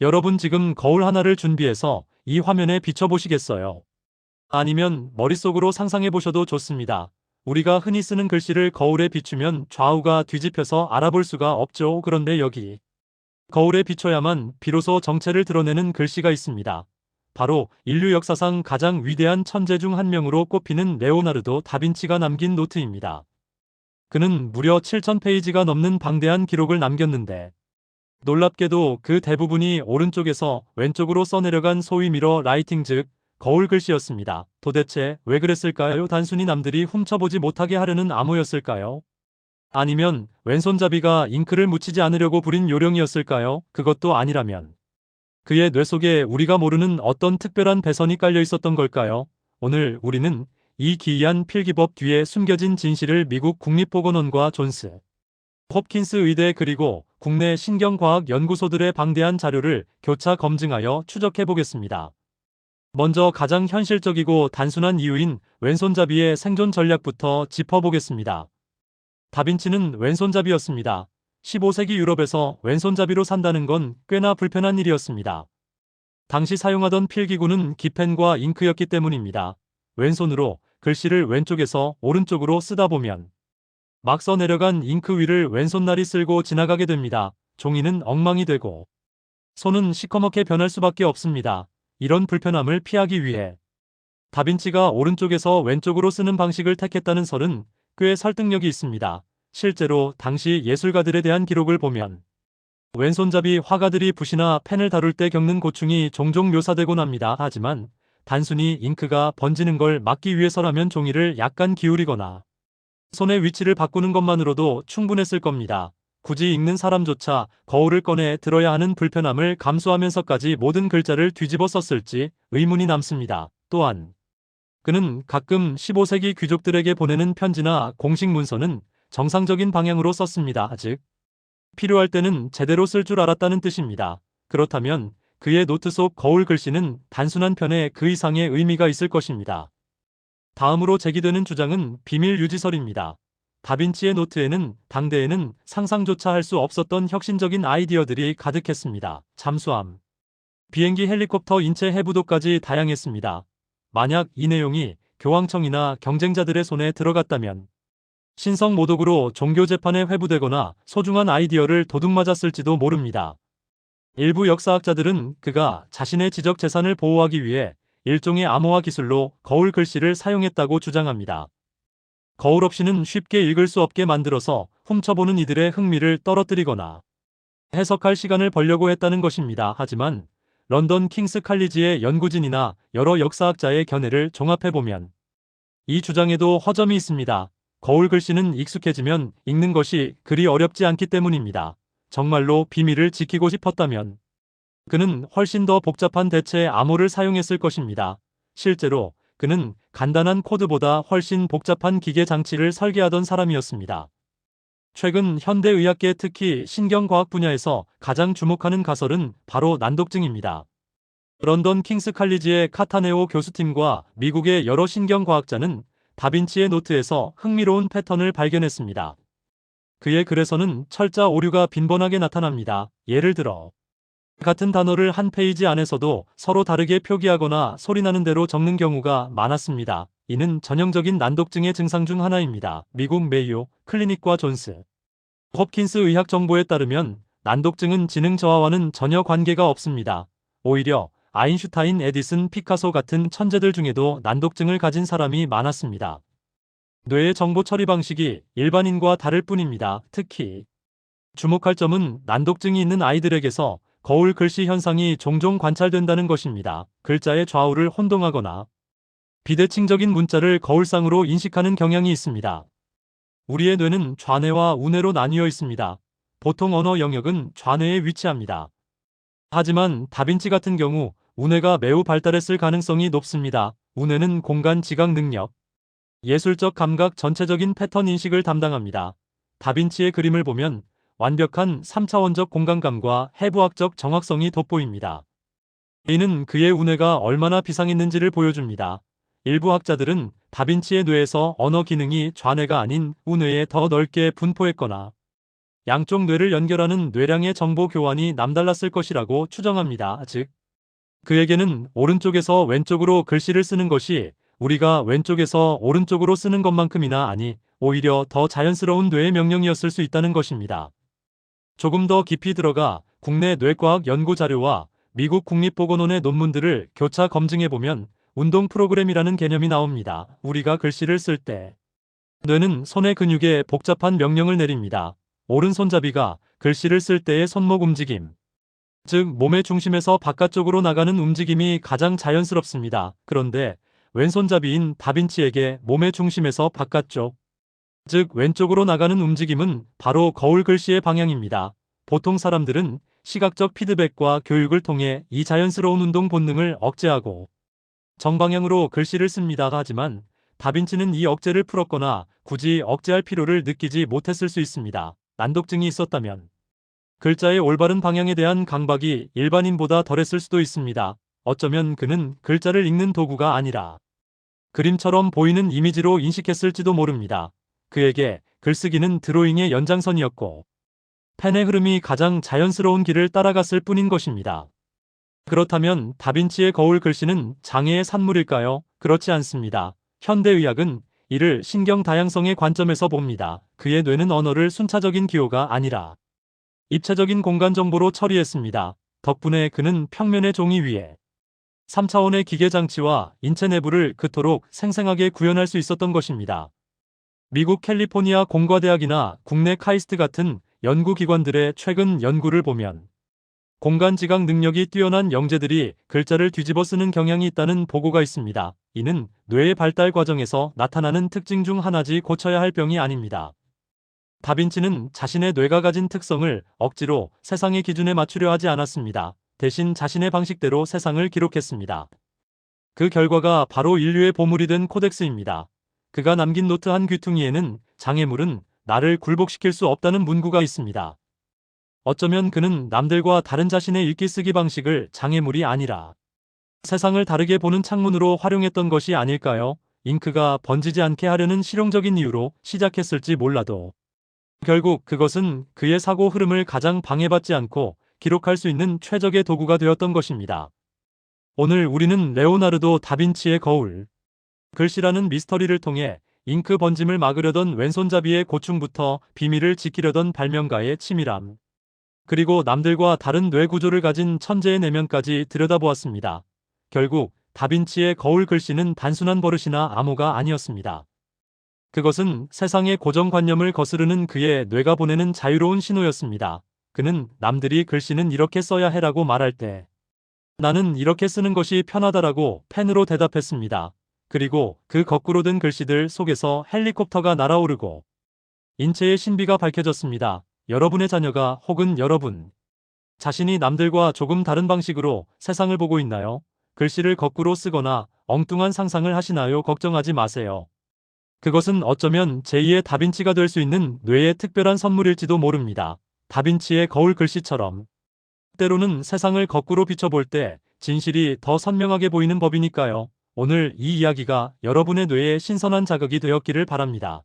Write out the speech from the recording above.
여러분 지금 거울 하나를 준비해서 이 화면에 비춰보시겠어요? 아니면 머릿속으로 상상해 보셔도 좋습니다. 우리가 흔히 쓰는 글씨를 거울에 비추면 좌우가 뒤집혀서 알아볼 수가 없죠. 그런데 여기 거울에 비춰야만 비로소 정체를 드러내는 글씨가 있습니다. 바로 인류 역사상 가장 위대한 천재 중 한 명으로 꼽히는 레오나르도 다빈치가 남긴 노트입니다. 그는 무려 7,000페이지가 넘는 방대한 기록을 남겼는데 놀랍게도 그 대부분이 오른쪽에서 왼쪽으로 써내려간 소위 미러 라이팅, 즉 거울 글씨였습니다. 도대체 왜 그랬을까요? 단순히 남들이 훔쳐보지 못하게 하려는 암호였을까요? 아니면 왼손잡이가 잉크를 묻히지 않으려고 부린 요령이었을까요? 그것도 아니라면 그의 뇌 속에 우리가 모르는 어떤 특별한 배선이 깔려 있었던 걸까요? 오늘 우리는 이 기이한 필기법 뒤에 숨겨진 진실을 미국 국립보건원과 존스 홉킨스 의대 그리고 국내 신경과학 연구소들의 방대한 자료를 교차 검증하여 추적해 보겠습니다. 먼저 가장 현실적이고 단순한 이유인 왼손잡이의 생존 전략부터 짚어보겠습니다. 다빈치는 왼손잡이였습니다. 15세기 유럽에서 왼손잡이로 산다는 건 꽤나 불편한 일이었습니다. 당시 사용하던 필기구는 기펜과 잉크였기 때문입니다. 왼손으로 글씨를 왼쪽에서 오른쪽으로 쓰다 보면 막 써내려간 잉크 위를 왼손날이 쓸고 지나가게 됩니다. 종이는 엉망이 되고 손은 시커멓게 변할 수밖에 없습니다. 이런 불편함을 피하기 위해 다빈치가 오른쪽에서 왼쪽으로 쓰는 방식을 택했다는 설은 꽤 설득력이 있습니다. 실제로 당시 예술가들에 대한 기록을 보면 왼손잡이 화가들이 붓이나 펜을 다룰 때 겪는 고충이 종종 묘사되곤 합니다. 하지만 단순히 잉크가 번지는 걸 막기 위해서라면 종이를 약간 기울이거나 손의 위치를 바꾸는 것만으로도 충분했을 겁니다. 굳이 읽는 사람조차 거울을 꺼내 들어야 하는 불편함을 감수하면서까지 모든 글자를 뒤집어 썼을지 의문이 남습니다. 또한 그는 가끔 15세기 귀족들에게 보내는 편지나 공식 문서는 정상적인 방향으로 썼습니다. 즉, 필요할 때는 제대로 쓸 줄 알았다는 뜻입니다. 그렇다면 그의 노트 속 거울 글씨는 단순한 편에 그 이상의 의미가 있을 것입니다. 다음으로 제기되는 주장은 비밀 유지설입니다. 다빈치의 노트에는 당대에는 상상조차 할 수 없었던 혁신적인 아이디어들이 가득했습니다. 잠수함, 비행기, 헬리콥터, 인체 해부도까지 다양했습니다. 만약 이 내용이 교황청이나 경쟁자들의 손에 들어갔다면 신성 모독으로 종교 재판에 회부되거나 소중한 아이디어를 도둑맞았을지도 모릅니다. 일부 역사학자들은 그가 자신의 지적 재산을 보호하기 위해 일종의 암호화 기술로 거울 글씨를 사용했다고 주장합니다. 거울 없이는 쉽게 읽을 수 없게 만들어서 훔쳐보는 이들의 흥미를 떨어뜨리거나 해석할 시간을 벌려고 했다는 것입니다. 하지만 런던 킹스 칼리지의 연구진이나 여러 역사학자의 견해를 종합해보면 이 주장에도 허점이 있습니다. 거울 글씨는 익숙해지면 읽는 것이 그리 어렵지 않기 때문입니다. 정말로 비밀을 지키고 싶었다면 그는 훨씬 더 복잡한 대체 암호를 사용했을 것입니다. 실제로 그는 간단한 코드보다 훨씬 복잡한 기계 장치를 설계하던 사람이었습니다. 최근 현대의학계, 특히 신경과학 분야에서 가장 주목하는 가설은 바로 난독증입니다. 런던 킹스 칼리지의 카타네오 교수팀과 미국의 여러 신경과학자는 다빈치의 노트에서 흥미로운 패턴을 발견했습니다. 그의 글에서는 철자 오류가 빈번하게 나타납니다. 예를 들어 같은 단어를 한 페이지 안에서도 서로 다르게 표기하거나 소리나는 대로 적는 경우가 많았습니다. 이는 전형적인 난독증의 증상 중 하나입니다. 미국 메이오 클리닉과 존스 홉킨스 의학 정보에 따르면 난독증은 지능 저하와는 전혀 관계가 없습니다. 오히려 아인슈타인, 에디슨, 피카소 같은 천재들 중에도 난독증을 가진 사람이 많았습니다. 뇌의 정보 처리 방식이 일반인과 다를 뿐입니다. 특히 주목할 점은 난독증이 있는 아이들에게서 거울 글씨 현상이 종종 관찰된다는 것입니다. 글자의 좌우를 혼동하거나 비대칭적인 문자를 거울상으로 인식하는 경향이 있습니다. 우리의 뇌는 좌뇌와 우뇌로 나뉘어 있습니다. 보통 언어 영역은 좌뇌에 위치합니다. 하지만 다빈치 같은 경우 우뇌가 매우 발달했을 가능성이 높습니다. 우뇌는 공간 지각 능력, 예술적 감각, 전체적인 패턴 인식을 담당합니다. 다빈치의 그림을 보면 완벽한 3차원적 공간감과 해부학적 정확성이 돋보입니다. 이는 그의 우뇌가 얼마나 비상했는지를 보여줍니다. 일부 학자들은 다빈치의 뇌에서 언어 기능이 좌뇌가 아닌 우뇌에 더 넓게 분포했거나 양쪽 뇌를 연결하는 뇌량의 정보 교환이 남달랐을 것이라고 추정합니다. 즉, 그에게는 오른쪽에서 왼쪽으로 글씨를 쓰는 것이 우리가 왼쪽에서 오른쪽으로 쓰는 것만큼이나 아니, 오히려 더 자연스러운 뇌의 명령이었을 수 있다는 것입니다. 조금 더 깊이 들어가 국내 뇌과학 연구 자료와 미국 국립보건원의 논문들을 교차 검증해보면 운동 프로그램이라는 개념이 나옵니다. 우리가 글씨를 쓸 때 뇌는 손의 근육에 복잡한 명령을 내립니다. 오른손잡이가 글씨를 쓸 때의 손목 움직임, 즉 몸의 중심에서 바깥쪽으로 나가는 움직임이 가장 자연스럽습니다. 그런데 왼손잡이인 다빈치에게 몸의 중심에서 바깥쪽, 즉 왼쪽으로 나가는 움직임은 바로 거울 글씨의 방향입니다. 보통 사람들은 시각적 피드백과 교육을 통해 이 자연스러운 운동 본능을 억제하고 정방향으로 글씨를 씁니다. 하지만 다빈치는 이 억제를 풀었거나 굳이 억제할 필요를 느끼지 못했을 수 있습니다. 난독증이 있었다면 글자의 올바른 방향에 대한 강박이 일반인보다 덜했을 수도 있습니다. 어쩌면 그는 글자를 읽는 도구가 아니라 그림처럼 보이는 이미지로 인식했을지도 모릅니다. 그에게 글쓰기는 드로잉의 연장선이었고 펜의 흐름이 가장 자연스러운 길을 따라갔을 뿐인 것입니다. 그렇다면 다빈치의 거울 글씨는 장애의 산물일까요? 그렇지 않습니다. 현대의학은 이를 신경 다양성의 관점에서 봅니다. 그의 뇌는 언어를 순차적인 기호가 아니라 입체적인 공간 정보로 처리했습니다. 덕분에 그는 평면의 종이 위에 3차원의 기계 장치와 인체 내부를 그토록 생생하게 구현할 수 있었던 것입니다. 미국 캘리포니아 공과대학이나 국내 카이스트 같은 연구기관들의 최근 연구를 보면 공간 지각 능력이 뛰어난 영재들이 글자를 뒤집어 쓰는 경향이 있다는 보고가 있습니다. 이는 뇌의 발달 과정에서 나타나는 특징 중 하나지 고쳐야 할 병이 아닙니다. 다빈치는 자신의 뇌가 가진 특성을 억지로 세상의 기준에 맞추려 하지 않았습니다. 대신 자신의 방식대로 세상을 기록했습니다. 그 결과가 바로 인류의 보물이 된 코덱스입니다. 그가 남긴 노트 한 귀퉁이에는 장애물은 나를 굴복시킬 수 없다는 문구가 있습니다. 어쩌면 그는 남들과 다른 자신의 읽기 쓰기 방식을 장애물이 아니라 세상을 다르게 보는 창문으로 활용했던 것이 아닐까요? 잉크가 번지지 않게 하려는 실용적인 이유로 시작했을지 몰라도 결국 그것은 그의 사고 흐름을 가장 방해받지 않고 기록할 수 있는 최적의 도구가 되었던 것입니다. 오늘 우리는 레오나르도 다빈치의 거울 글씨라는 미스터리를 통해 잉크 번짐을 막으려던 왼손잡이의 고충부터 비밀을 지키려던 발명가의 치밀함, 그리고 남들과 다른 뇌 구조를 가진 천재의 내면까지 들여다보았습니다. 결국 다빈치의 거울 글씨는 단순한 버릇이나 암호가 아니었습니다. 그것은 세상의 고정관념을 거스르는 그의 뇌가 보내는 자유로운 신호였습니다. 그는 남들이 글씨는 이렇게 써야 해라고 말할 때 나는 이렇게 쓰는 것이 편하다라고 펜으로 대답했습니다. 그리고 그 거꾸로 든 글씨들 속에서 헬리콥터가 날아오르고 인체의 신비가 밝혀졌습니다. 여러분의 자녀가 혹은 여러분 자신이 남들과 조금 다른 방식으로 세상을 보고 있나요? 글씨를 거꾸로 쓰거나 엉뚱한 상상을 하시나요? 걱정하지 마세요. 그것은 어쩌면 제2의 다빈치가 될 수 있는 뇌의 특별한 선물일지도 모릅니다. 다빈치의 거울 글씨처럼 때로는 세상을 거꾸로 비춰볼 때 진실이 더 선명하게 보이는 법이니까요. 오늘 이 이야기가 여러분의 뇌에 신선한 자극이 되었기를 바랍니다.